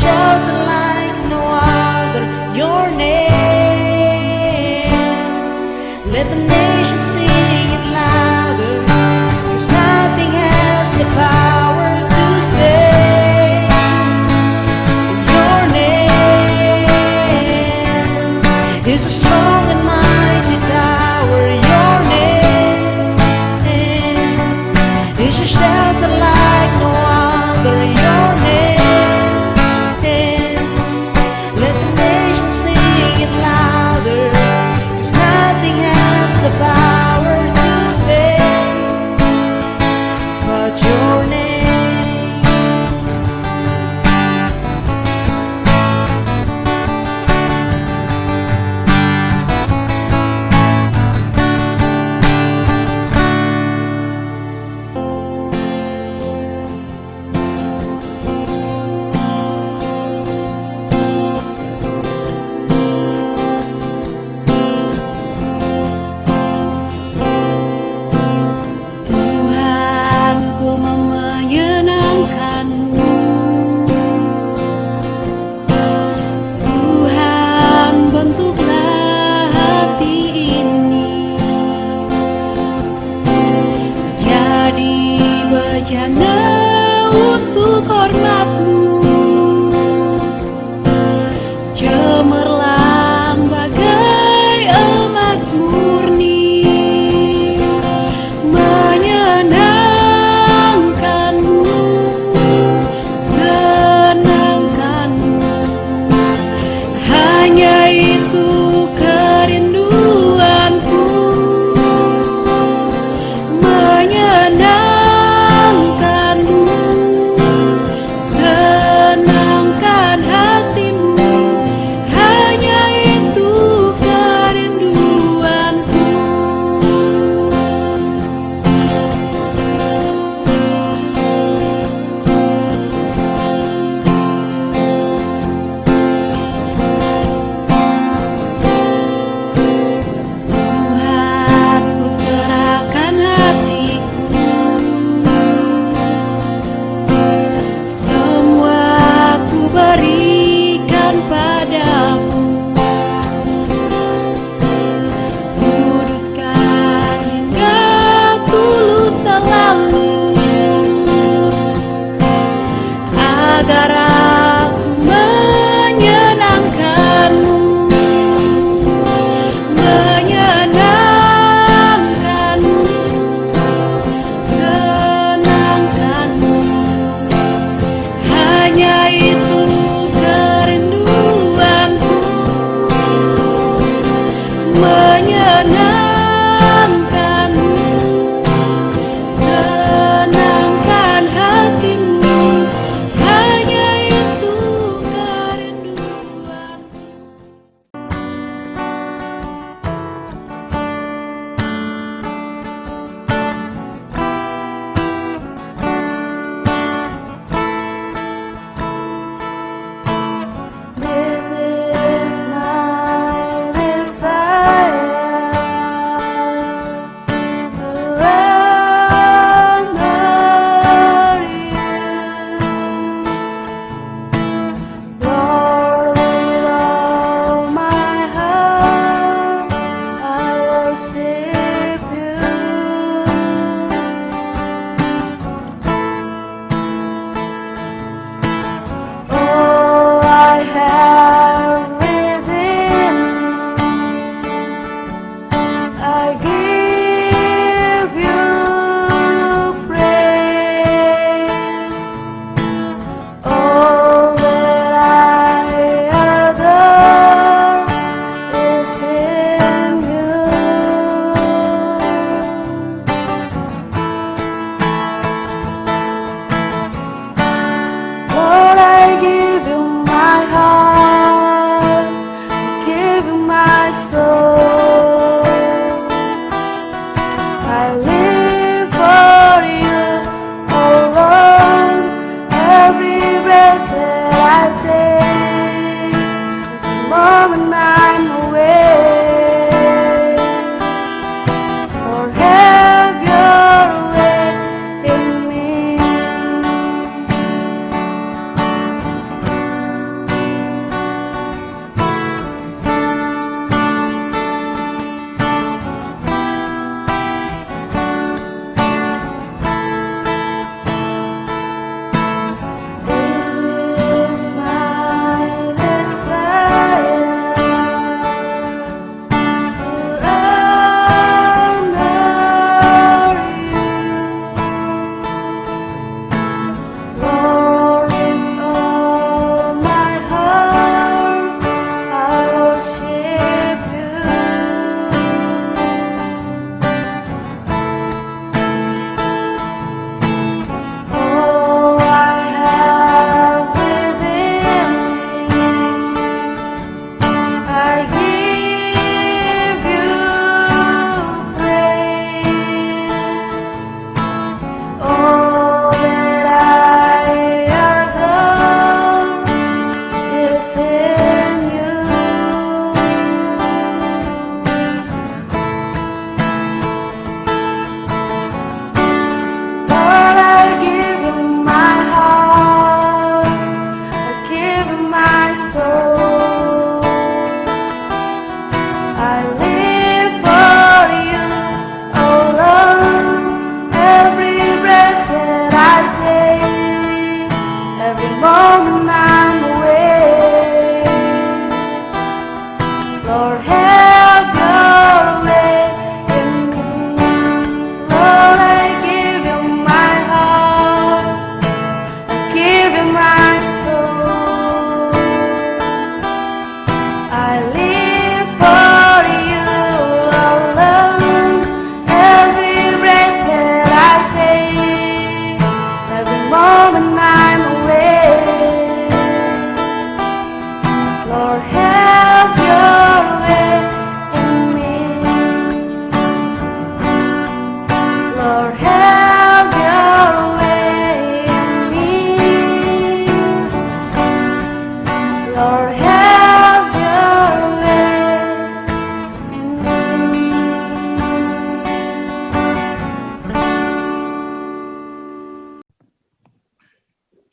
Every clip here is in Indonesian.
shelter like no other. Your name, let the nation sing it louder. 'Cause nothing has the power to save. Your name is a strong and mighty tower. Your name is a shelter like no other. Your name, let the nation sing it louder. 'Cause nothing has the power to save but your name. Tuhan, ku mau menyenangkan-Mu. Tuhan, bentuklah hati ini jadi bejana untuk hormat-Mu. Cemerlang bagai emas murni, menyenangkan-Mu, senangkan-Mu. Hanya itu kerinduanku, menyenangkan-Mu, senangkan-Mu.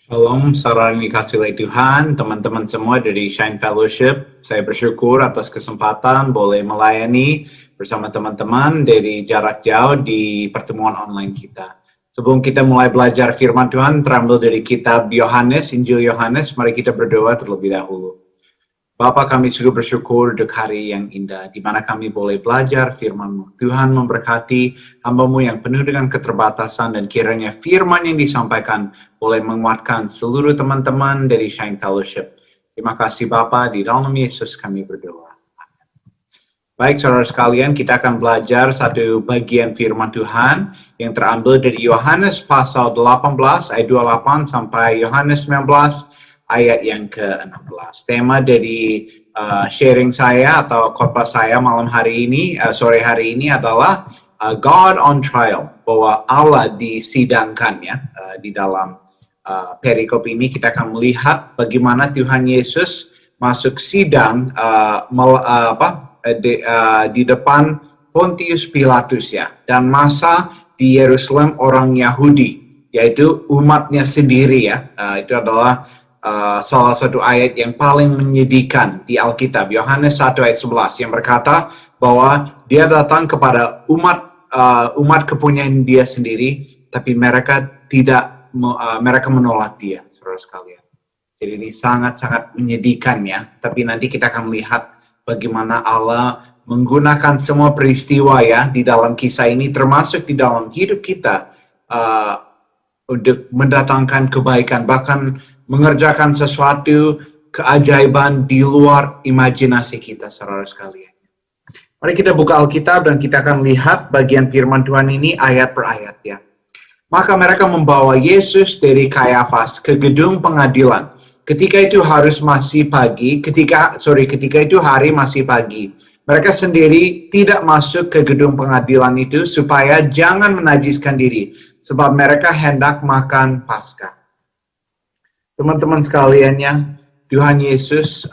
Shalom, saudara yang dikasihi oleh Tuhan, teman-teman semua dari Shine Fellowship. Saya bersyukur atas kesempatan boleh melayani bersama teman-teman dari jarak jauh di pertemuan online kita. Sebelum kita mulai belajar firman Tuhan terambil dari kitab Yohanes, Injil Yohanes, mari kita berdoa terlebih dahulu. Bapa, kami sungguh bersyukur untuk hari yang indah, di mana kami boleh belajar firman-Mu. Tuhan memberkati hamba-Mu yang penuh dengan keterbatasan, dan kiranya firman yang disampaikan boleh menguatkan seluruh teman-teman dari Shine Fellowship. Terima kasih Bapa, di dalam Yesus kami berdoa. Baik saudara sekalian, kita akan belajar satu bagian firman Tuhan yang terambil dari Yohanes pasal 18 ayat 28 sampai Yohanes 19 ayat yang ke-16. Tema dari sharing saya atau khotbah saya malam hari ini, sore hari ini adalah God on trial, bahwa Allah disidangkan ya. Di dalam perikop ini kita akan melihat bagaimana Tuhan Yesus masuk sidang di depan Pontius Pilatus ya, dan masa di Yerusalem orang Yahudi, yaitu umatnya sendiri ya. Itu adalah salah satu ayat yang paling menyedihkan di Alkitab, Yohanes 1 ayat 11, yang berkata bahwa dia datang kepada umat kepunyaan dia sendiri, tapi mereka mereka menolak dia, saudara sekalian. Jadi ini sangat-sangat menyedihkan ya, tapi nanti kita akan melihat bagaimana Allah menggunakan semua peristiwa ya di dalam kisah ini, termasuk di dalam hidup kita, untuk mendatangkan kebaikan, bahkan mengerjakan sesuatu keajaiban di luar imajinasi kita, saudara sekalian. Mari kita buka Alkitab dan kita akan lihat bagian firman Tuhan ini ayat per ayat ya. Maka mereka membawa Yesus dari Kayafas ke gedung pengadilan. Ketika itu hari masih pagi. Mereka sendiri tidak masuk ke gedung pengadilan itu supaya jangan menajiskan diri, sebab mereka hendak makan Paskah. Teman-teman sekalian ya, Tuhan Yesus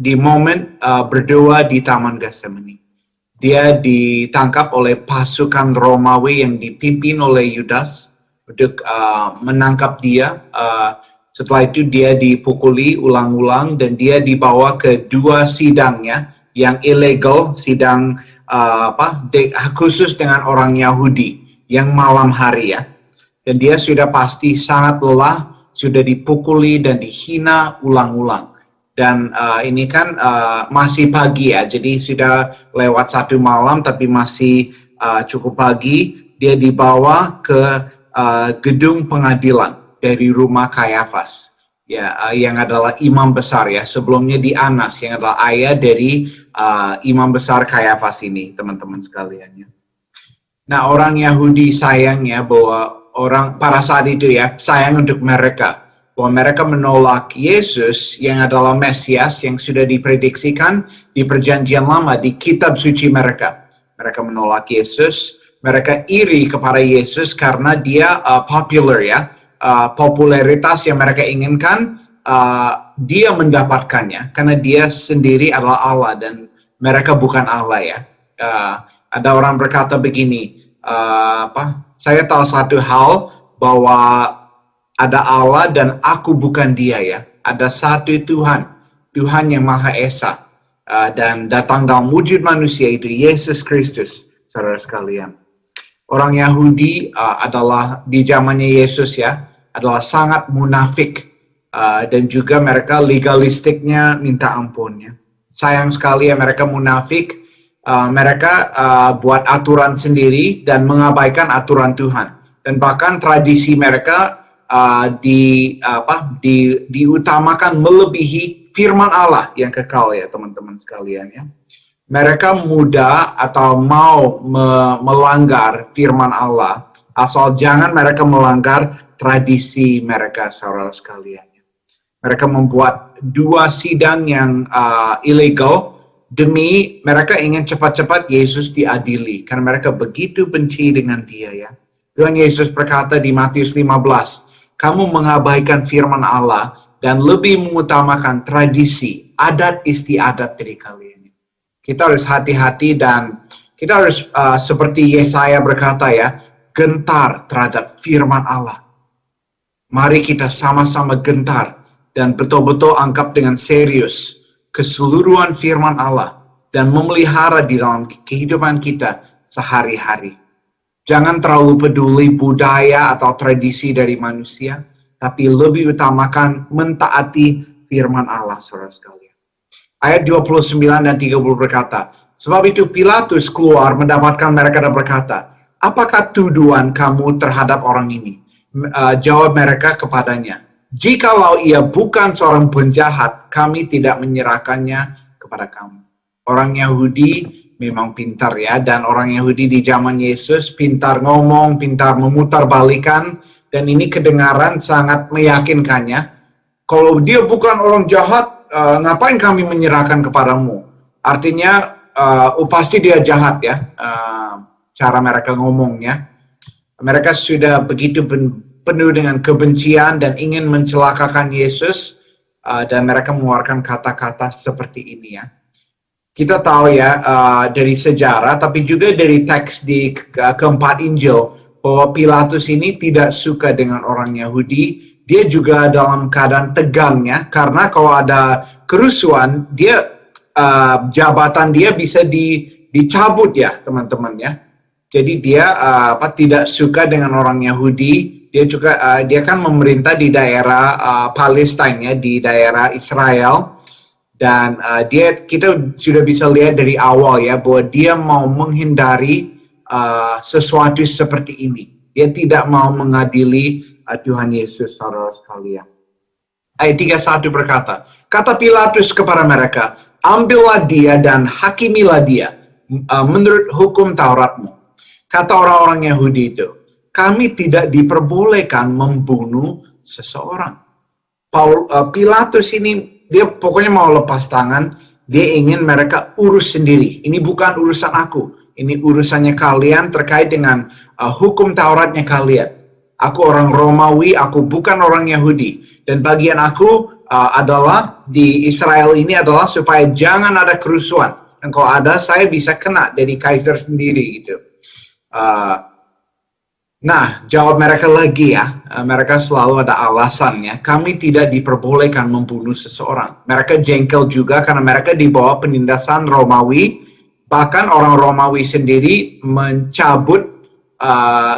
di momen berdoa di Taman Getsemani, dia ditangkap oleh pasukan Romawi yang dipimpin oleh Yudas untuk menangkap dia. Setelah itu dia dipukuli ulang-ulang dan dia dibawa ke dua sidangnya yang ilegal, sidang khusus dengan orang Yahudi yang malam hari ya. Dan dia sudah pasti sangat lelah, sudah dipukuli dan dihina ulang-ulang. Dan ini kan masih pagi ya, jadi sudah lewat satu malam tapi masih cukup pagi. Dia dibawa ke gedung pengadilan dari rumah Kayafas ya, yang adalah imam besar ya. Sebelumnya di Anas yang adalah ayah dari imam besar Kayafas ini, teman-teman sekalian ya. Nah, orang Yahudi sayangnya bahwa pada saat itu ya, sayang untuk mereka bahwa mereka menolak Yesus yang adalah Mesias yang sudah diprediksikan di perjanjian lama di kitab suci mereka. Mereka menolak Yesus, mereka iri kepada Yesus karena dia popular ya, popularitas yang mereka inginkan, dia mendapatkannya karena dia sendiri adalah Allah dan mereka bukan Allah ya. Ada orang berkata begini, saya tahu satu hal, bahwa ada Allah dan aku bukan dia ya. Ada satu Tuhan, Tuhan yang Maha Esa, dan datang dalam wujud manusia, itu Yesus Kristus, saudara sekalian. Orang Yahudi adalah di zamannya Yesus ya, adalah sangat munafik, dan juga mereka legalistiknya minta ampunnya. Sayang sekali ya, mereka munafik. Mereka buat aturan sendiri dan mengabaikan aturan Tuhan, dan bahkan tradisi mereka diutamakan melebihi firman Allah yang kekal ya, teman-teman sekalian ya. Mereka mudah atau mau melanggar firman Allah asal jangan mereka melanggar tradisi mereka, saudara sekalian. Mereka membuat dua sidang yang ilegal demi mereka ingin cepat-cepat Yesus diadili, karena mereka begitu benci dengan dia ya. Tuhan Yesus berkata di Matius 15, kamu mengabaikan firman Allah dan lebih mengutamakan tradisi, adat istiadat dari kalian. Kita harus hati-hati dan kita harus seperti Yesaya berkata ya, gentar terhadap firman Allah. Mari kita sama-sama gentar dan betul-betul anggap dengan serius keseluruhan firman Allah dan memelihara di dalam kehidupan kita sehari-hari. Jangan terlalu peduli budaya atau tradisi dari manusia, tapi lebih utamakan mentaati firman Allah, saudara sekalian. Ayat 29 dan 30 berkata, sebab itu Pilatus keluar mendapatkan mereka dan berkata, apakah tuduhan kamu terhadap orang ini? Jawab mereka kepadanya, jikalau ia bukan seorang penjahat, kami tidak menyerahkannya kepada kamu. Orang Yahudi memang pintar ya, dan orang Yahudi di zaman Yesus pintar ngomong, pintar memutarbalikan, dan ini kedengaran sangat meyakinkannya. Kalau dia bukan orang jahat, ngapain kami menyerahkan kepadamu? Artinya, pasti dia jahat ya, cara mereka ngomongnya. Mereka sudah begitu penuh dengan kebencian dan ingin mencelakakan Yesus, dan mereka mengeluarkan kata-kata seperti ini ya. Kita tahu ya dari sejarah, tapi juga dari teks di keempat Injil, bahwa Pilatus ini tidak suka dengan orang Yahudi. Dia juga dalam keadaan tegangnya, karena kalau ada kerusuhan, dia jabatan dia bisa dicabut ya teman-teman ya. Jadi dia tidak suka dengan orang Yahudi. Dia juga dia kan memerintah di daerah Palestina ya, di daerah Israel, dan kita sudah bisa lihat dari awal ya bahwa dia mau menghindari sesuatu seperti ini. Dia tidak mau mengadili Tuhan Yesus, saudara sekalian. Ayat 31 berkata, kata Pilatus kepada mereka, ambillah dia dan hakimilah dia menurut hukum Tauratmu. Kata orang-orang Yahudi itu, kami tidak diperbolehkan membunuh seseorang. Pilatus ini, dia pokoknya mau lepas tangan, dia ingin mereka urus sendiri. Ini bukan urusan aku, ini urusannya kalian terkait dengan hukum Tauratnya kalian. Aku orang Romawi, aku bukan orang Yahudi. Dan bagian aku adalah di Israel ini adalah supaya jangan ada kerusuhan. Dan kalau ada, saya bisa kena dari Kaiser sendiri gitu. Nah, jawab mereka lagi ya, mereka selalu ada alasannya, kami tidak diperbolehkan membunuh seseorang. Mereka jengkel juga karena mereka di bawah penindasan Romawi, bahkan orang Romawi sendiri mencabut,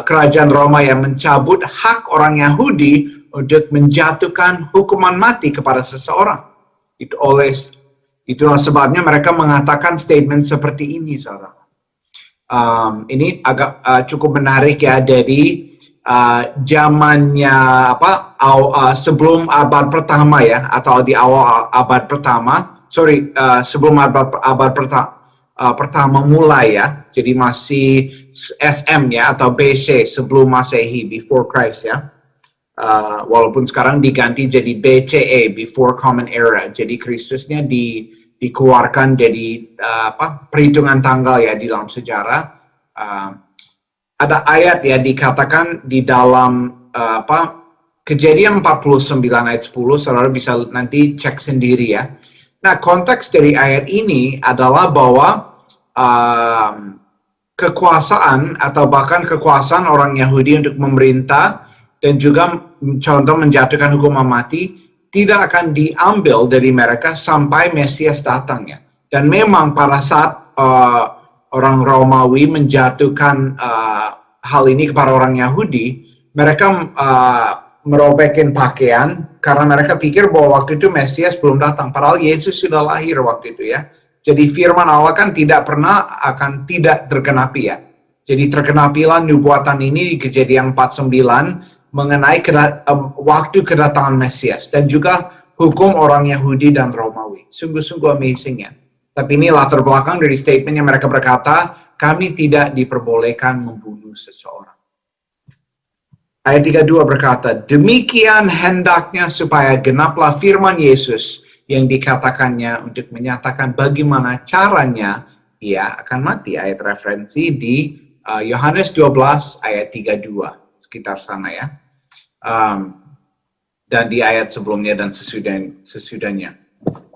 kerajaan Roma yang mencabut hak orang Yahudi untuk menjatuhkan hukuman mati kepada seseorang. Itulah sebabnya mereka mengatakan statement seperti ini, saudara. Ini agak cukup menarik ya dari zamannya sebelum abad pertama ya, atau di awal abad pertama, sebelum abad pertama mulai ya, jadi masih SM ya atau BC sebelum Masehi, before Christ ya. Walaupun sekarang diganti jadi BCE, before Common Era, jadi Kristusnya dikeluarkan dari perhitungan tanggal ya di dalam sejarah. Ada ayat ya dikatakan di dalam Kejadian 49 ayat 10, saudara bisa nanti cek sendiri ya. Nah, konteks dari ayat ini adalah bahwa kekuasaan atau bahkan kekuasaan orang Yahudi untuk memerintah dan juga contoh menjatuhkan hukuman mati tidak akan diambil dari mereka sampai Mesias datang ya. Dan memang pada saat orang Romawi menjatuhkan hal ini kepada orang Yahudi, mereka merobekin pakaian karena mereka pikir bahwa waktu itu Mesias belum datang. Padahal Yesus sudah lahir waktu itu ya. Jadi firman Allah kan tidak pernah akan tidak tergenapi ya. Jadi tergenapilah nubuatan ini di Kejadian 49 mengenai waktu kedatangan Mesias dan juga hukum orang Yahudi dan Romawi. Sungguh-sungguh amazing ya. Tapi ini latar belakang dari statement yang mereka berkata, kami tidak diperbolehkan membunuh seseorang. Ayat 32 berkata, demikian hendaknya supaya genaplah firman Yesus yang dikatakannya untuk menyatakan bagaimana caranya ia akan mati. Ayat referensi di Yohanes 12 ayat 32, sekitar sana ya. Dan di ayat sebelumnya dan sesudahnya.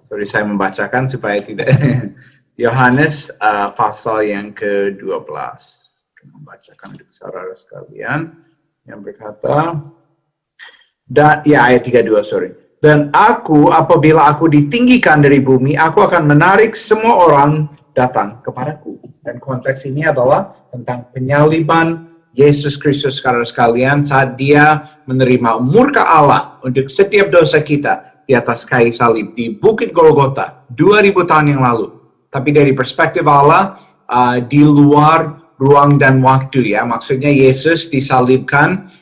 Sorry, saya membacakan supaya tidak. Yohanes pasal yang ke-12. Membacakan untuk saudara sekalian yang berkata, Dan ya ayat 32, sorry. Dan aku, apabila aku ditinggikan dari bumi, aku akan menarik semua orang datang kepadaku. Dan konteks ini adalah tentang penyaliban Yesus Kristus sekalian saat dia menerima murka Allah untuk setiap dosa kita di atas kayu salib di Bukit Golgota 2000 tahun yang lalu. Tapi dari perspektif Allah, di luar ruang dan waktu ya. Maksudnya Yesus disalibkan,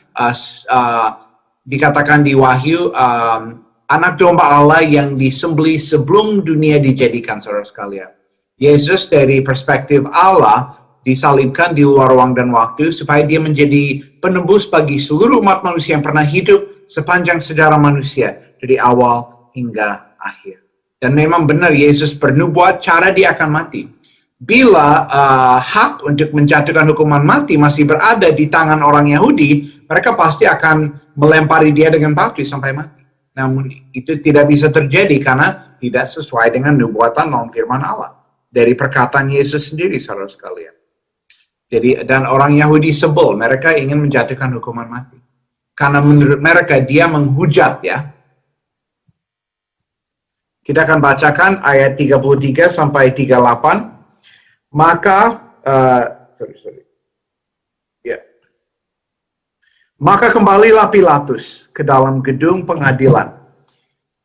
dikatakan di Wahyu, anak domba Allah yang disembelih sebelum dunia dijadikan, saudara sekalian. Yesus dari perspektif Allah disalibkan di luar ruang dan waktu supaya dia menjadi penebus bagi seluruh umat manusia yang pernah hidup sepanjang sejarah manusia dari awal hingga akhir. Dan memang benar Yesus bernubuat cara dia akan mati. Bila hak untuk menjatuhkan hukuman mati masih berada di tangan orang Yahudi, mereka pasti akan melempari dia dengan batu sampai mati. Namun itu tidak bisa terjadi karena tidak sesuai dengan nubuatan non firman Allah. Dari perkataan Yesus sendiri, saudara sekalian. Jadi, dan orang Yahudi sebel, mereka ingin menjatuhkan hukuman mati. Karena menurut mereka dia menghujat ya. Kita akan bacakan ayat 33 sampai 38. Maka, Maka kembalilah Pilatus ke dalam gedung pengadilan.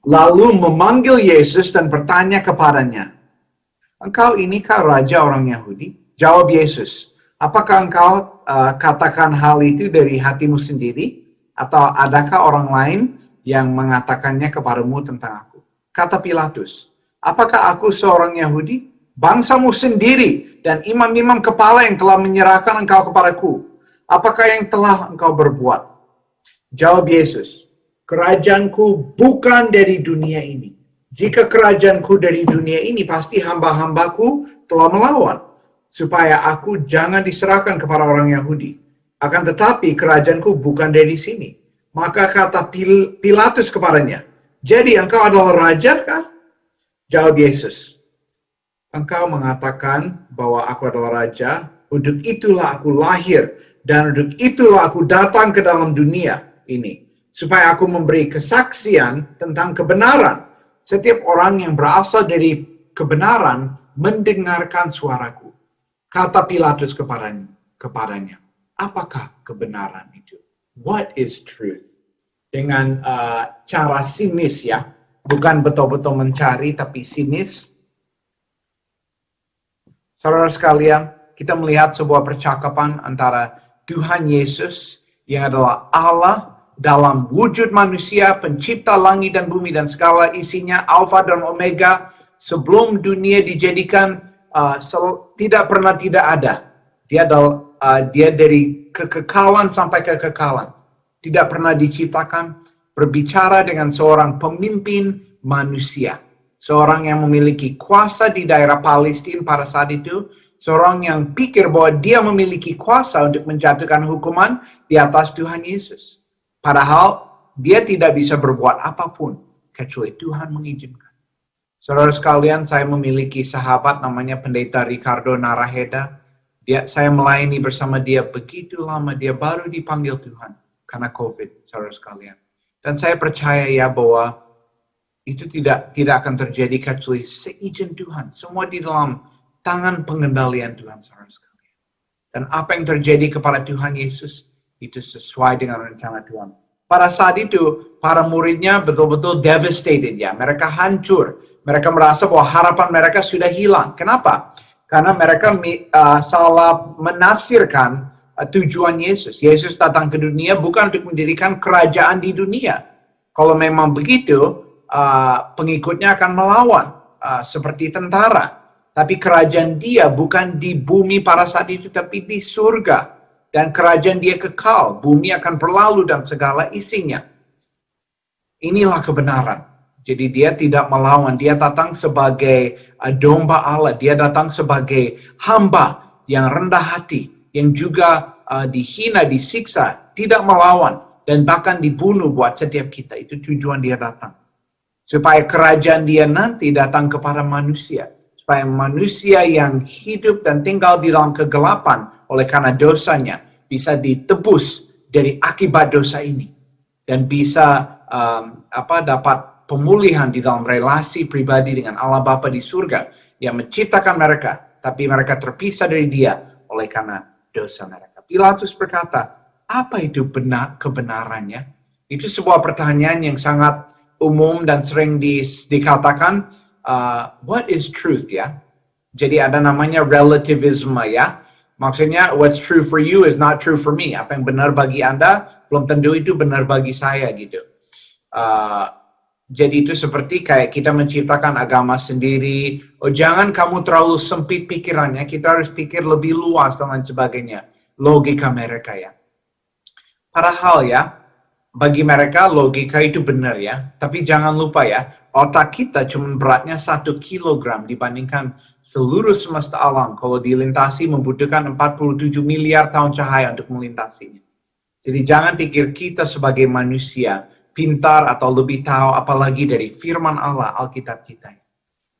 Lalu memanggil Yesus dan bertanya kepadanya, "Engkau inikah raja orang Yahudi?" Jawab Yesus, "Apakah engkau katakan hal itu dari hatimu sendiri? Atau adakah orang lain yang mengatakannya kepadamu tentang aku?" Kata Pilatus, "Apakah aku seorang Yahudi? Bangsamu sendiri dan imam-imam kepala yang telah menyerahkan engkau kepadaku. Apakah yang telah engkau berbuat?" Jawab Yesus, "Kerajaanku bukan dari dunia ini. Jika kerajaanku dari dunia ini, pasti hamba-hambaku telah melawan, supaya aku jangan diserahkan kepada orang Yahudi. Akan tetapi kerajaanku bukan dari sini." Maka kata Pilatus kepadanya, "Jadi engkau adalah raja kah?" Jawab Yesus, "Engkau mengatakan bahwa aku adalah raja, untuk itulah aku lahir, dan untuk itulah aku datang ke dalam dunia ini, supaya aku memberi kesaksian tentang kebenaran. Setiap orang yang berasal dari kebenaran mendengarkan suaraku." Kata Pilatus kepadanya, "Apakah kebenaran itu?" What is truth? Dengan cara sinis ya, bukan betul-betul mencari, tapi sinis. Saudara sekalian, kita melihat sebuah percakapan antara Tuhan Yesus yang adalah Allah dalam wujud manusia, pencipta langit dan bumi dan segala isinya, Alfa dan Omega, sebelum dunia dijadikan tidak pernah tidak ada. Dia dari kekekalan sampai kekekalan. Tidak pernah diciptakan, berbicara dengan seorang pemimpin manusia. Seorang yang memiliki kuasa di daerah Palestina pada saat itu. Seorang yang pikir bahwa dia memiliki kuasa untuk menjatuhkan hukuman di atas Tuhan Yesus. Padahal dia tidak bisa berbuat apapun kecuali Tuhan mengizinkan. Saudara sekalian, saya memiliki sahabat namanya Pendeta Ricardo Naraheda. Saya melayani bersama dia begitu lama, dia baru dipanggil Tuhan karena COVID, saudara sekalian. Dan saya percaya ya bahwa itu tidak akan terjadi kecuali seizin Tuhan. Semua di dalam tangan pengendalian Tuhan, saudara sekalian. Dan apa yang terjadi kepada Tuhan Yesus, itu sesuai dengan rencana Tuhan. Pada saat itu, para muridnya betul-betul devastated ya. Mereka hancur. Mereka merasa bahwa harapan mereka sudah hilang. Kenapa? Karena mereka salah menafsirkan tujuan Yesus. Yesus datang ke dunia bukan untuk mendirikan kerajaan di dunia. Kalau memang begitu, pengikutnya akan melawan seperti tentara. Tapi kerajaan dia bukan di bumi pada saat itu, tapi di surga. Dan kerajaan dia kekal. Bumi akan berlalu dan segala isinya. Inilah kebenaran. Jadi dia tidak melawan. Dia datang sebagai domba Allah. Dia datang sebagai hamba yang rendah hati. Yang juga dihina, disiksa. Tidak melawan. Dan bahkan dibunuh buat setiap kita. Itu tujuan dia datang. Supaya kerajaan dia nanti datang kepada manusia. Supaya manusia yang hidup dan tinggal di dalam kegelapan oleh karena dosanya bisa ditebus dari akibat dosa ini. dan bisa dapat pemulihan di dalam relasi pribadi dengan Allah Bapa di surga yang menciptakan mereka, tapi mereka terpisah dari Dia oleh karena dosa mereka. Pilatus berkata, apa itu kebenarannya? Itu sebuah pertanyaan yang sangat umum dan sering dikatakan, what is truth ya? Jadi ada namanya relativism ya. Maksudnya, what's true for you is not true for me. Apa yang benar bagi Anda, belum tentu itu benar bagi saya gitu. Jadi itu seperti kayak kita menciptakan agama sendiri. Oh, jangan kamu terlalu sempit pikirannya. Kita harus pikir lebih luas dan lain sebagainya. Logika mereka ya. Padahal ya, bagi mereka logika itu benar ya. Tapi jangan lupa ya, otak kita cuma beratnya 1 kilogram dibandingkan seluruh semesta alam. Kalau dilintasi membutuhkan 47 miliar tahun cahaya untuk melintasinya. Jadi jangan pikir kita sebagai manusia pintar atau lebih tahu apalagi dari firman Allah, Alkitab kita.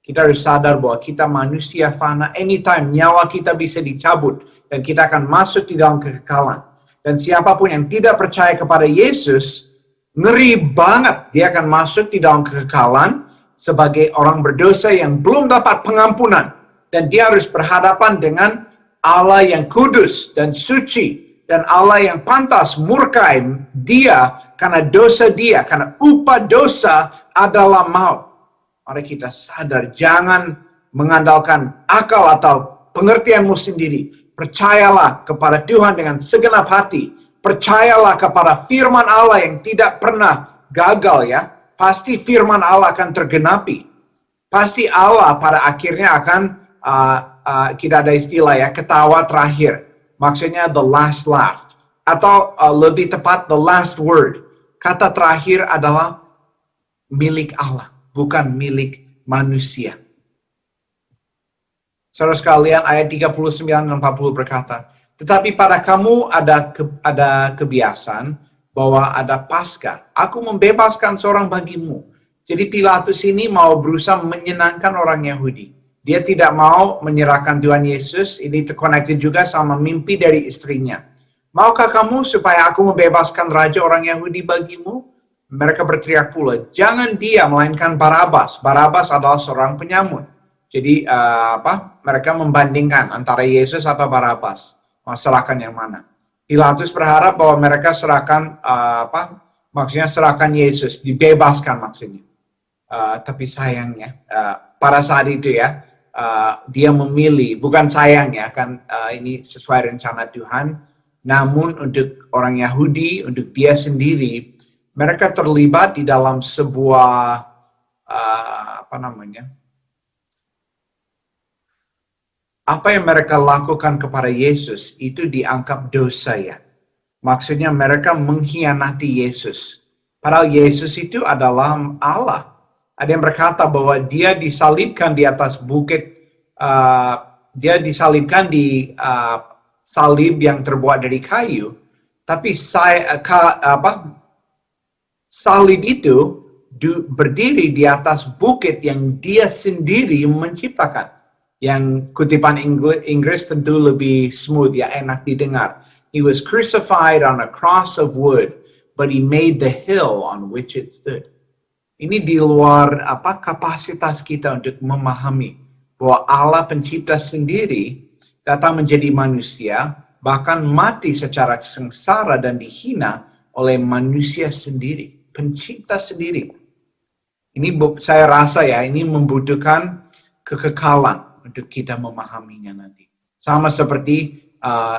Kita harus sadar bahwa kita manusia fana, anytime nyawa kita bisa dicabut dan kita akan masuk di dalam kekekalan. Dan siapapun yang tidak percaya kepada Yesus, ngeri banget dia akan masuk di dalam kekekalan sebagai orang berdosa yang belum dapat pengampunan. Dan dia harus berhadapan dengan Allah yang kudus dan suci. Dan Allah yang pantas murkai dia karena dosa dia. Karena upah dosa adalah maut. Mari kita sadar, jangan mengandalkan akal atau pengertianmu sendiri. Percayalah kepada Tuhan dengan segenap hati. Percayalah kepada firman Allah yang tidak pernah gagal ya. Pasti firman Allah akan tergenapi. Pasti Allah pada akhirnya akan kita ada istilah ya, ketawa terakhir. Maksudnya the last laugh. Atau lebih tepat the last word. Kata terakhir adalah milik Allah, bukan milik manusia. Saudara sekalian, ayat 39 dan 40 berkata, tetapi pada kamu ada kebiasaan bahwa ada Paskah. Aku membebaskan seorang bagimu. Jadi Pilatus ini mau berusaha menyenangkan orang Yahudi. Dia tidak mau menyerahkan Tuhan Yesus. Ini terkonektif juga sama mimpi dari istrinya. Maukah kamu supaya aku membebaskan raja orang Yahudi bagimu? Mereka berteriak pula, jangan dia melainkan Barabas. Barabas adalah seorang penyamun. Jadi mereka membandingkan antara Yesus atau Barabas. Mau serahkan yang mana? Pilatus berharap bahwa mereka serahkan maksudnya serahkan Yesus, dibebaskan maksudnya. Tapi sayangnya pada saat itu ya, dia memilih, bukan sayangnya kan ini sesuai rencana Tuhan, namun untuk orang Yahudi, untuk dia sendiri, mereka terlibat di dalam sebuah apa yang mereka lakukan kepada Yesus itu dianggap dosa ya. Maksudnya mereka mengkhianati Yesus. Padahal Yesus itu adalah Allah. Ada yang berkata bahwa dia disalibkan di atas bukit, dia disalibkan di salib yang terbuat dari kayu. Tapi salib itu berdiri di atas bukit yang dia sendiri menciptakan. Yang kutipan Inggris tentu lebih smooth ya, enak didengar. He was crucified on a cross of wood, but he made the hill on which it stood. Ini di luar kapasitas kita untuk memahami bahwa Allah pencipta sendiri datang menjadi manusia, bahkan mati secara sengsara dan dihina oleh manusia sendiri, pencipta sendiri. Ini saya rasa ya, ini membutuhkan kekekalan untuk kita memahaminya nanti. Sama seperti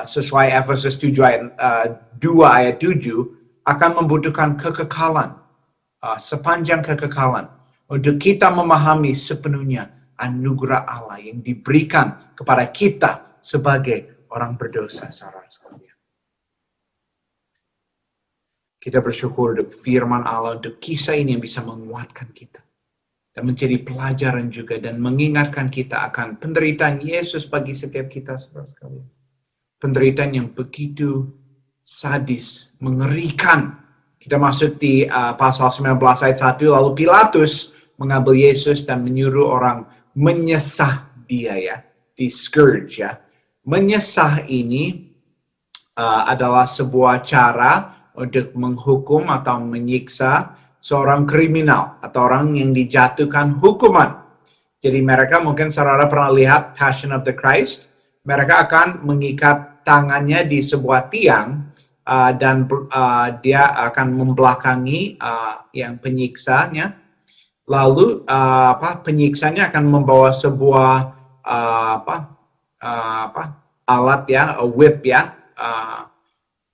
sesuai Efesus 2 ayat 7 akan membutuhkan kekekalan, sepanjang kekekalan untuk kita memahami sepenuhnya anugerah Allah yang diberikan kepada kita sebagai orang berdosa, saudara sekalian. Kita bersyukur untuk firman Allah, untuk kisah ini yang bisa menguatkan kita dan menjadi pelajaran juga dan mengingatkan kita akan penderitaan Yesus bagi setiap kita, saudara sekalian. Penderitaan yang begitu sadis, mengerikan. Kita masuk di pasal 19 ayat 1, lalu Pilatus mengambil Yesus dan menyuruh orang menyesah dia ya, di scourge ya. Menyesah ini adalah sebuah cara untuk menghukum atau menyiksa seorang kriminal atau orang yang dijatuhkan hukuman. Jadi mereka mungkin saudara pernah lihat Passion of the Christ, mereka akan mengikat tangannya di sebuah tiang dan dia akan membelakangi yang penyiksanya. Lalu penyiksanya akan membawa sebuah alat ya, a whip ya,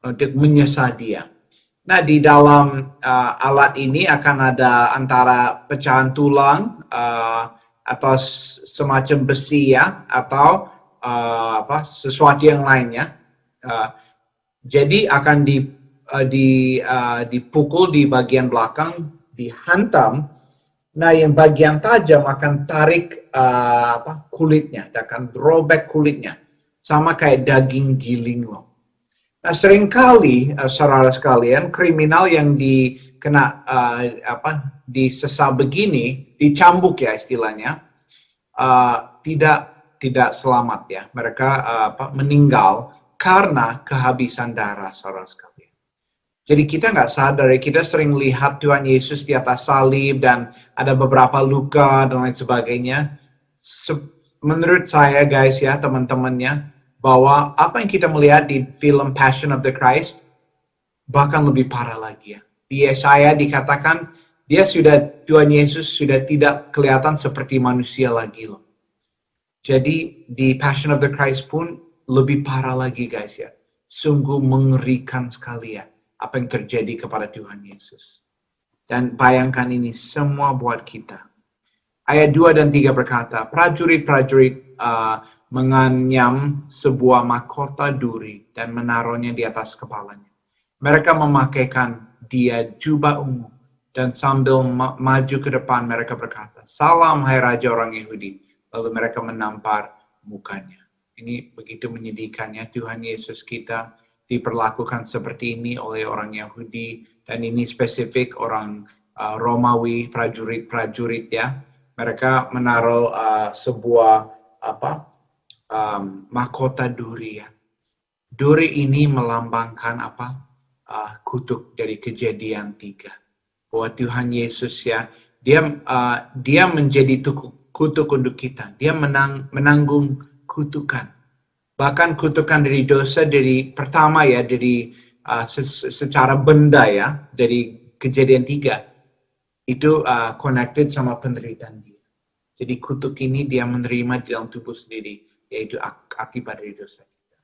untuk menyiksa dia. Nah, di dalam alat ini akan ada antara pecahan tulang atau semacam besi ya, atau sesuatu yang lainnya. Jadi akan dipukul di bagian belakang, dihantam. Nah, yang bagian tajam akan tarik kulitnya, akan robek kulitnya, sama kayak daging giling loh. Nah, seringkali saudara sekalian, kriminal yang dikena disesal begini, dicambuk ya istilahnya, tidak selamat ya. Mereka meninggal karena kehabisan darah, saudara sekalian. Jadi kita nggak sadar, kita sering lihat Tuhan Yesus di atas salib dan ada beberapa luka dan lain sebagainya. Menurut saya guys ya, teman-temannya, bahwa apa yang kita melihat di film Passion of the Christ bahkan lebih parah lagi ya. Di Yesaya dikatakan Tuhan Yesus sudah tidak kelihatan seperti manusia lagi loh. Jadi di Passion of the Christ pun lebih parah lagi guys ya. Sungguh mengerikan sekali ya apa yang terjadi kepada Tuhan Yesus. Dan bayangkan ini semua buat kita. Ayat 2 dan 3 berkata, prajurit-prajurit menganyam sebuah mahkota duri dan menaruhnya di atas kepalanya. Mereka memakaikan dia jubah ungu dan sambil maju ke depan mereka berkata, "Salam hai Raja orang Yahudi." Lalu mereka menampar mukanya. Ini begitu menyedihkannya, Tuhan Yesus kita diperlakukan seperti ini oleh orang Yahudi, dan ini spesifik orang Romawi, prajurit-prajurit ya. Mereka menaruh sebuah mahkota duri ya. Duri ini melambangkan kutuk dari Kejadian 3. Bahwa Tuhan Yesus ya, dia menjadi kutuk untuk kita. Dia menanggung kutukan. Bahkan kutukan dari dosa dari pertama ya, dari secara benda ya, dari Kejadian 3. Itu connected sama penderitaan dia. Jadi kutuk ini dia menerima di dalam tubuh sendiri, yaitu akibat dari dosa kita.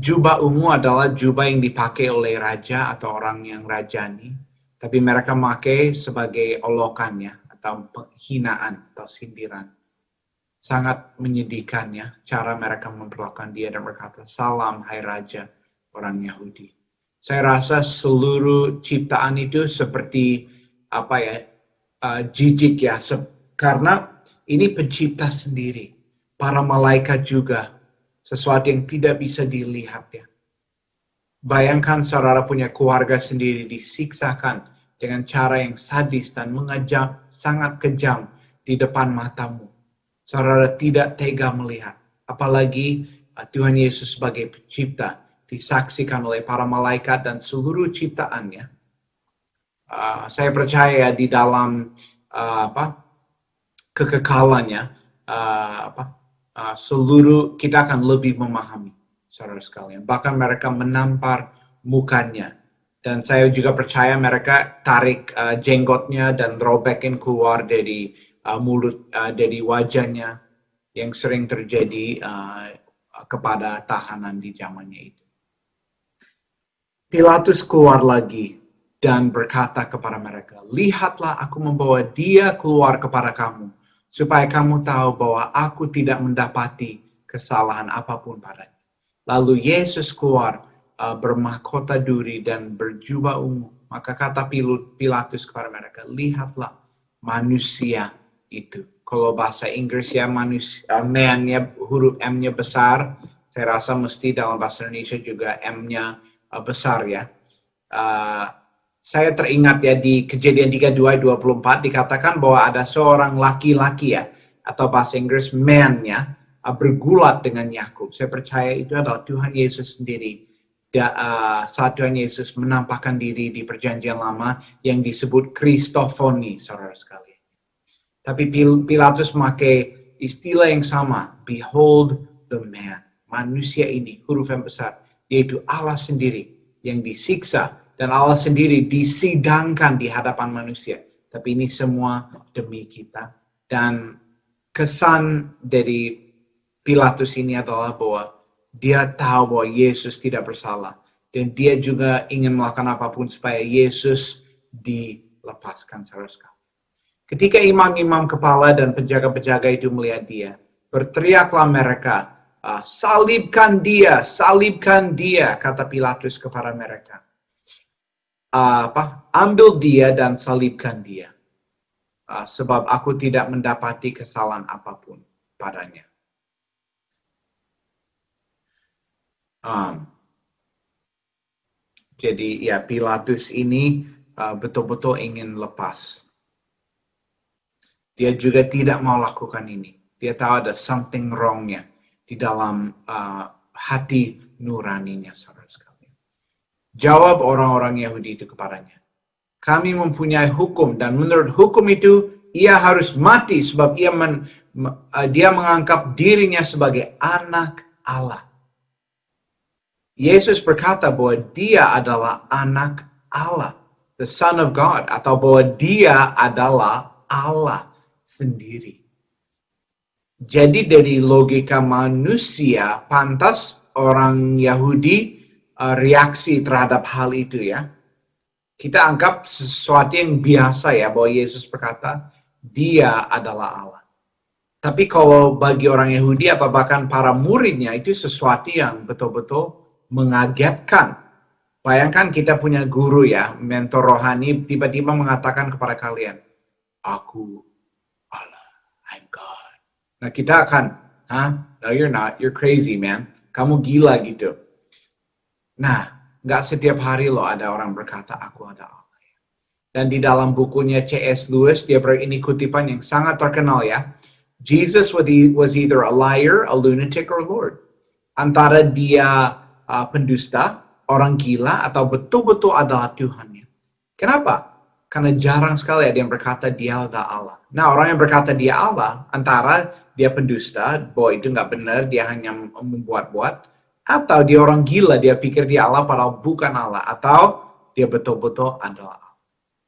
Jubah ungu adalah jubah yang dipakai oleh raja atau orang yang rajani, tapi mereka memakai sebagai olokannya atau penghinaan atau sindiran. Sangat menyedihkan ya cara mereka memperlakukan dia dan berkata, "Salam hai Raja orang Yahudi." Saya rasa seluruh ciptaan itu seperti jijik ya, karena ini pencipta sendiri. Para malaikat juga sesuatu yang tidak bisa dilihat ya. Bayangkan saudara punya keluarga sendiri disiksakan dengan cara yang sadis dan mengejam, sangat kejam di depan matamu. Saudara tidak tega melihat. Apalagi Tuhan Yesus sebagai pencipta disaksikan oleh para malaikat dan seluruh ciptaannya. Saya percaya di dalam kekekalannya, seluruh kita akan lebih memahami, saudara sekalian. Bahkan mereka menampar mukanya. Dan saya juga percaya mereka tarik jenggotnya dan robekin keluar dari mulut, dari wajahnya, yang sering terjadi kepada tahanan di zamannya itu. Pilatus keluar lagi dan berkata kepada mereka, "Lihatlah aku membawa dia keluar kepada kamu, supaya kamu tahu bahwa aku tidak mendapati kesalahan apapun padanya." Lalu Yesus keluar bermahkota duri dan berjubah ungu. Maka kata Pilatus kepada mereka, "Lihatlah manusia itu." Kalau bahasa Inggris ya, man-nya, huruf M-nya besar. Saya rasa mesti dalam bahasa Indonesia juga M-nya besar ya. Saya teringat ya di Kejadian 32:24 dikatakan bahwa ada seorang laki-laki ya, atau bahasa Inggris man ya, bergulat dengan Yakub. Saya percaya itu adalah Tuhan Yesus sendiri saat Tuhan Yesus menampakkan diri di perjanjian lama yang disebut Kristofoni, saudara sekalian. Tapi Pilatus memakai istilah yang sama, behold the man. Manusia ini, huruf yang besar, yaitu Allah sendiri yang disiksa dan Allah sendiri disidangkan di hadapan manusia. Tapi ini semua demi kita. Dan kesan dari Pilatus ini adalah bahwa dia tahu bahwa Yesus tidak bersalah. Dan dia juga ingin melakukan apapun supaya Yesus dilepaskan sekali. Ketika imam-imam kepala dan penjaga-penjaga itu melihat dia, berteriaklah mereka, salibkan dia, kata Pilatus kepada mereka. Ambil dia dan salibkan dia. Sebab aku tidak mendapati kesalahan apapun padanya. Jadi ya Pilatus ini betul-betul ingin lepas. Dia juga tidak mau lakukan ini. Dia tahu ada something wrong-nya di dalam hati nuraninya, saudara sekalian. Jawab orang-orang Yahudi itu kepadanya, kami mempunyai hukum dan menurut hukum itu ia harus mati sebab dia menganggap dirinya sebagai anak Allah. Yesus berkata bahwa dia adalah anak Allah, the Son of God, atau bahwa dia adalah Allah sendiri. Jadi dari logika manusia, pantas orang Yahudi reaksi terhadap hal itu ya. Kita anggap sesuatu yang biasa ya, bahwa Yesus berkata, dia adalah Allah. Tapi kalau bagi orang Yahudi atau bahkan para muridnya, itu sesuatu yang betul-betul mengagetkan. Bayangkan kita punya guru ya, mentor rohani, tiba-tiba mengatakan kepada kalian, aku Allah, I'm God. Nah kita akan, no you're not, you're crazy man, kamu gila gitu. Nah, nggak setiap hari loh ada orang berkata, aku ada Allah. Dan di dalam bukunya C.S. Lewis, ini kutipan yang sangat terkenal ya, Jesus was either a liar, a lunatic, or Lord. Antara dia pendusta, orang gila, atau betul-betul adalah Tuhannya. Kenapa? Karena jarang sekali ada yang berkata dia adalah Allah. Nah, orang yang berkata dia Allah, antara dia pendusta, bahwa itu nggak benar, dia hanya membuat-buat, atau dia orang gila, dia pikir dia Allah padahal bukan Allah, atau dia betul-betul adalah Allah.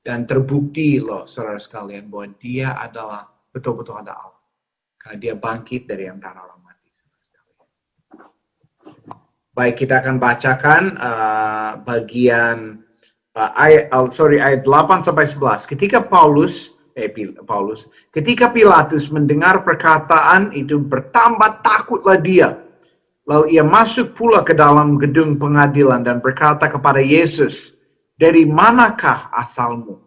Dan terbukti loh, saudara sekalian, bahwa dia adalah betul-betul ada Allah. Karena dia bangkit dari antara orang mati. Baik, kita akan bacakan bagian ayat 8 sampai 11. Ketika ketika Pilatus mendengar perkataan itu, bertambah takutlah dia. Lalu ia masuk pula ke dalam gedung pengadilan dan berkata kepada Yesus, dari manakah asalmu?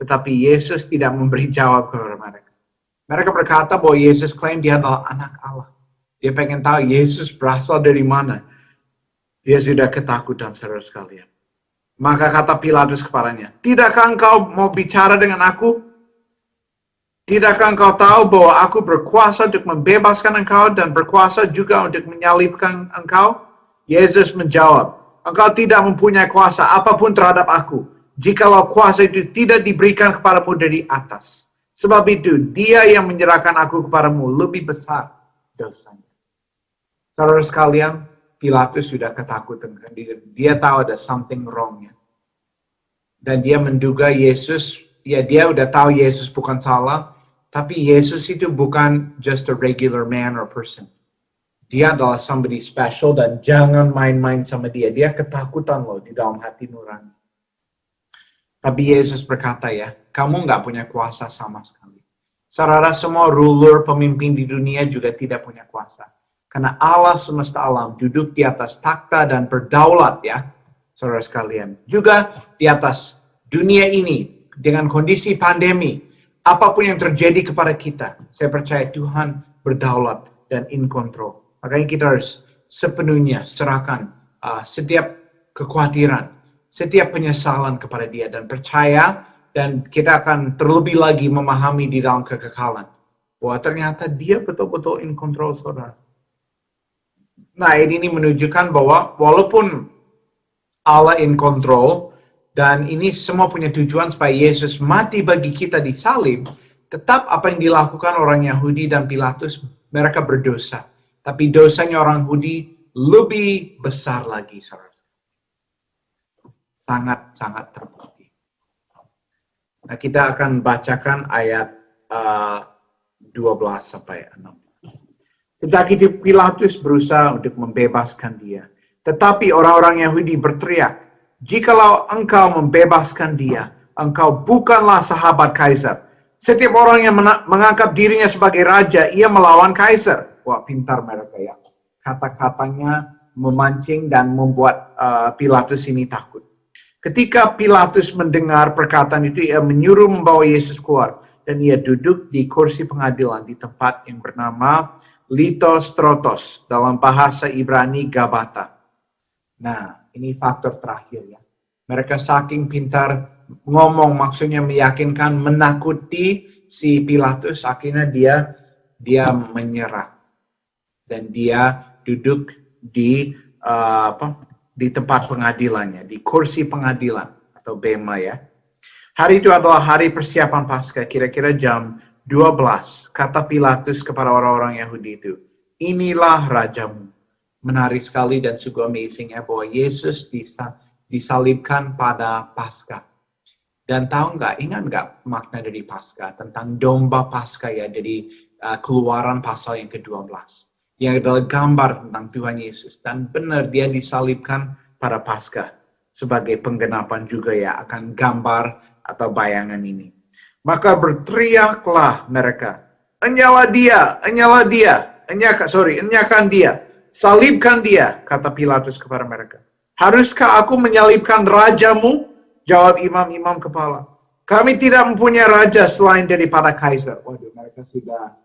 Tetapi Yesus tidak memberi jawab kepada mereka. Mereka berkata bahwa Yesus klaim dia adalah anak Allah. Dia pengen tahu Yesus berasal dari mana. Dia sudah ketakutan, saudara sekalian. Maka kata Pilatus kepadanya, tidakkah engkau mau bicara dengan aku? Tidakkah engkau tahu bahwa aku berkuasa untuk membebaskan engkau dan berkuasa juga untuk menyalibkan engkau? Yesus menjawab, engkau tidak mempunyai kuasa apapun terhadap aku, jikalau kuasa itu tidak diberikan kepadamu dari atas. Sebab itu, dia yang menyerahkan aku kepadamu lebih besar dosanya. Saudara sekalian, Pilatus sudah ketakutan. Dia tahu ada something wrong-nya. Dan dia menduga Yesus, ya dia udah tahu Yesus bukan salah, tapi Yesus itu bukan just a regular man or person. Dia adalah somebody special dan jangan main-main sama dia. Dia ketakutan loh di dalam hati nurani. Tapi Yesus berkata ya, kamu nggak punya kuasa sama sekali. Saudara, semua ruler, pemimpin di dunia juga tidak punya kuasa. Karena Allah semesta alam duduk di atas takhta dan berdaulat ya, saudara sekalian. Juga di atas dunia ini dengan kondisi pandemi, apapun yang terjadi kepada kita, saya percaya Tuhan berdaulat dan in control. Makanya kita harus sepenuhnya serahkan setiap kekhawatiran, setiap penyesalan kepada Dia dan percaya, dan kita akan terlebih lagi memahami di dalam kekekalan bahwa ternyata Dia betul-betul in control, saudara. Nah, ini menunjukkan bahwa walaupun Allah in control, dan ini semua punya tujuan supaya Yesus mati bagi kita di salib. Tetap apa yang dilakukan orang Yahudi dan Pilatus, mereka berdosa. Tapi dosanya orang Yahudi lebih besar lagi, saudara. Sangat-sangat terbukti. Nah, kita akan bacakan ayat 12 sampai 16. Tetapi Pilatus berusaha untuk membebaskan dia. Tetapi orang-orang Yahudi berteriak, "Jikalau engkau membebaskan dia, engkau bukanlah sahabat kaisar. Setiap orang yang menganggap dirinya sebagai raja, ia melawan kaisar." Wah, pintar mereka ya. Kata-katanya memancing dan membuat Pilatus ini takut. Ketika Pilatus mendengar perkataan itu, ia menyuruh membawa Yesus keluar. Dan ia duduk di kursi pengadilan di tempat yang bernama Litostrotos, dalam bahasa Ibrani Gabata. Nah, ini faktor terakhir ya. Mereka saking pintar ngomong, maksudnya meyakinkan, menakuti si Pilatus, akhirnya dia menyerah. Dan dia duduk di tempat pengadilannya, di kursi pengadilan atau bema ya. Hari itu adalah hari persiapan Paskah, kira-kira jam 12. Kata Pilatus kepada orang-orang Yahudi itu, "Inilah rajamu." Menarik sekali dan sungguh amazing ya, bahwa Yesus disalibkan pada Paskah. Dan tahu ingat nggak makna dari Paskah? Tentang domba Paskah ya, dari Keluaran pasal yang ke-12. Yang adalah gambar tentang Tuhan Yesus. Dan benar dia disalibkan pada Paskah. Sebagai penggenapan juga ya, akan gambar atau bayangan ini. Maka berteriaklah mereka, "Enyalah dia, enyalah dia, enyakan dia, salibkan dia," kata Pilatus kepada mereka. "Haruskah aku menyalibkan rajamu?" Jawab imam-imam kepala. "Kami tidak mempunyai raja selain daripada kaisar." Waduh, mereka sudah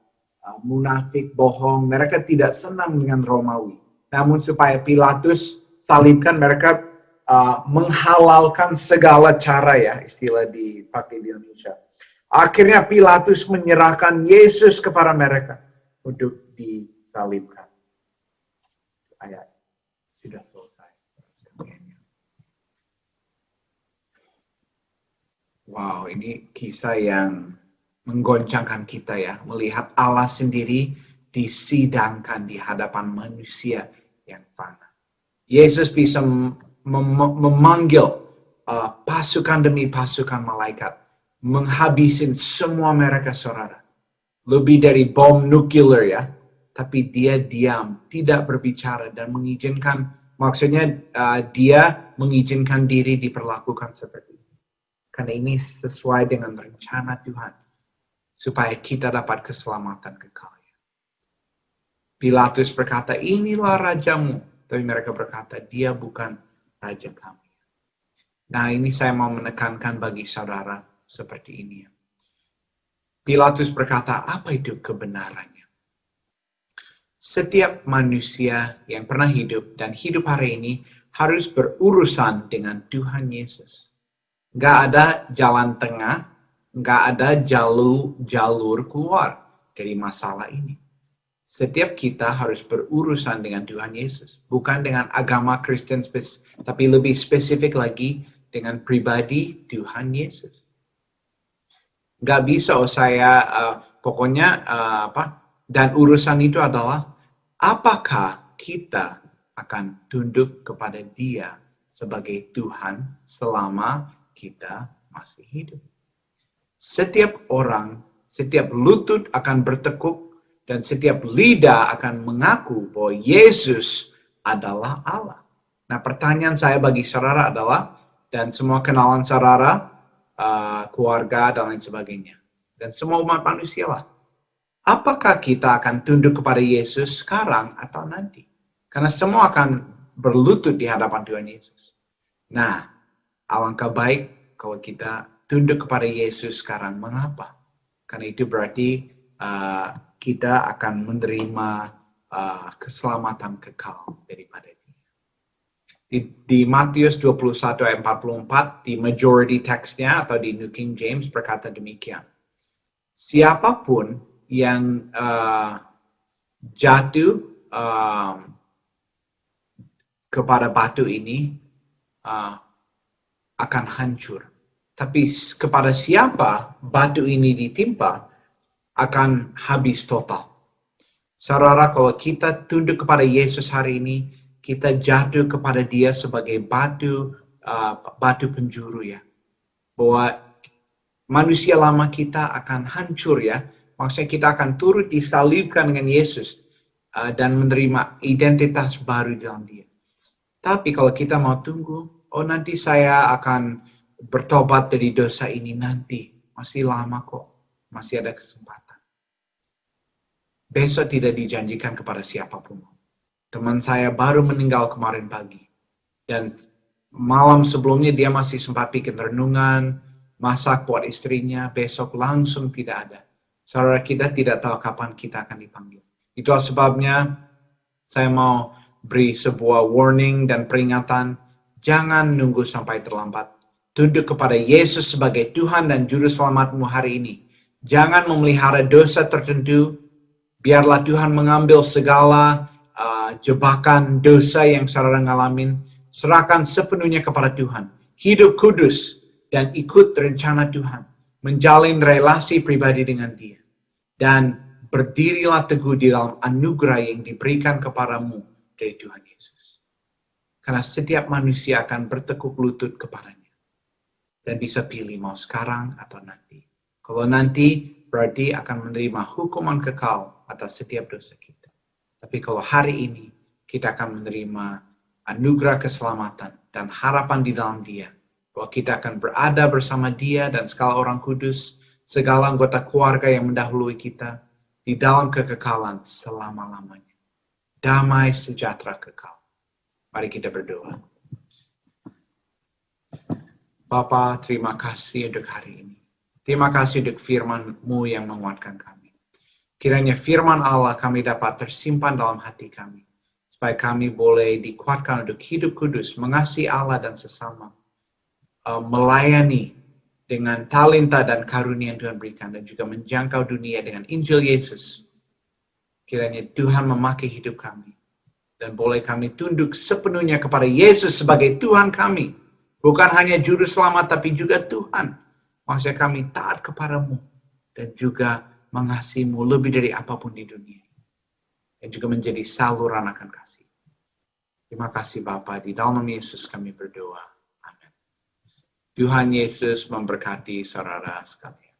munafik, bohong. Mereka tidak senang dengan Romawi. Namun supaya Pilatus salibkan, mereka menghalalkan segala cara ya, istilah dipakai di Indonesia. Akhirnya Pilatus menyerahkan Yesus kepada mereka untuk disalibkan. Ayat sudah selesai. Wow, ini kisah yang menggoncangkan kita ya. Melihat Allah sendiri disidangkan di hadapan manusia yang fana. Yesus bisa memanggil pasukan demi pasukan malaikat. Menghabisin semua mereka, saudara. Lebih dari bom nuklir ya. Tapi dia diam, tidak berbicara dan mengizinkan, maksudnya dia mengizinkan diri diperlakukan seperti ini. Karena ini sesuai dengan rencana Tuhan. Supaya kita dapat keselamatan kekal. Pilatus berkata, "Inilah rajamu." Tapi mereka berkata, "Dia bukan raja kami." Nah, ini saya mau menekankan bagi saudara seperti ini. Pilatus berkata, apa itu kebenarannya? Setiap manusia yang pernah hidup dan hidup hari ini harus berurusan dengan Tuhan Yesus. Nggak ada jalan tengah, nggak ada jalur keluar dari masalah ini. Setiap kita harus berurusan dengan Tuhan Yesus. Bukan dengan agama Kristen, tapi lebih spesifik lagi dengan pribadi Tuhan Yesus. Nggak bisa dan urusan itu adalah apakah kita akan tunduk kepada Dia sebagai Tuhan selama kita masih hidup. Setiap orang, setiap lutut akan bertekuk dan setiap lidah akan mengaku bahwa Yesus adalah Allah. Nah, pertanyaan saya bagi saudara adalah, dan semua kenalan saudara, keluarga, dan lain sebagainya. Dan semua umat manusia lah. Apakah kita akan tunduk kepada Yesus sekarang atau nanti? Karena semua akan berlutut di hadapan Tuhan Yesus. Nah, alangkah baik kalau kita tunduk kepada Yesus sekarang. Mengapa? Karena itu berarti kita akan menerima keselamatan kekal daripada Dia. Di Matius 21 ayat 44, di majority text-nya atau di New King James berkata demikian. Siapapun yang jatuh kepada batu ini, akan hancur. Tapi kepada siapa batu ini ditimpa akan habis total. Saudara, kalau kita tunduk kepada Yesus hari ini, kita jatuh kepada Dia sebagai batu penjuru ya. Bahwa manusia lama kita akan hancur ya. Maksudnya kita akan turut disalibkan dengan Yesus dan menerima identitas baru dalam Dia. Tapi kalau kita mau tunggu, nanti saya akan bertobat dari dosa ini nanti. Masih lama kok. Masih ada kesempatan. Besok tidak dijanjikan kepada siapapun. Teman saya baru meninggal kemarin pagi. Dan malam sebelumnya dia masih sempat bikin renungan, masak buat istrinya, besok langsung tidak ada. Saudara, kita tidak tahu kapan kita akan dipanggil. Itulah sebabnya saya mau beri sebuah warning dan peringatan. Jangan nunggu sampai terlambat. Tunduk kepada Yesus sebagai Tuhan dan Juru Selamatmu hari ini. Jangan memelihara dosa tertentu. Biarlah Tuhan mengambil segala jebakan dosa yang saudara ngalamin. Serahkan sepenuhnya kepada Tuhan. Hidup kudus dan ikut rencana Tuhan. Menjalin relasi pribadi dengan Dia. Dan berdirilah teguh di dalam anugerah yang diberikan kepadamu dari Tuhan Yesus. Karena setiap manusia akan bertekuk lutut kepadanya. Dan bisa pilih mau sekarang atau nanti. Kalau nanti berarti akan menerima hukuman kekal atas setiap dosa kita. Tapi kalau hari ini kita akan menerima anugerah keselamatan dan harapan di dalam Dia. Bahwa kita akan berada bersama Dia dan segala orang kudus, segala anggota keluarga yang mendahului kita di dalam kekekalan selama-lamanya. Damai sejahtera kekal. Mari kita berdoa. Bapa, terima kasih untuk hari ini. Terima kasih untuk firman-Mu yang menguatkan kami. Kiranya firman Allah kami dapat tersimpan dalam hati kami. Supaya kami boleh dikuatkan untuk hidup kudus, mengasihi Allah dan sesama. Melayani dengan talenta dan karunia yang Tuhan berikan. Dan juga menjangkau dunia dengan Injil Yesus. Kiranya Tuhan memakai hidup kami. Dan boleh kami tunduk sepenuhnya kepada Yesus sebagai Tuhan kami. Bukan hanya juru selamat, tapi juga Tuhan. Maksudnya kami taat kepadamu. Dan juga mengasihimu lebih dari apapun di dunia. Dan juga menjadi saluran akan kasih. Terima kasih Bapa. Di dalam nama Yesus kami berdoa. Amin. Tuhan Yesus memberkati saudara sekalian.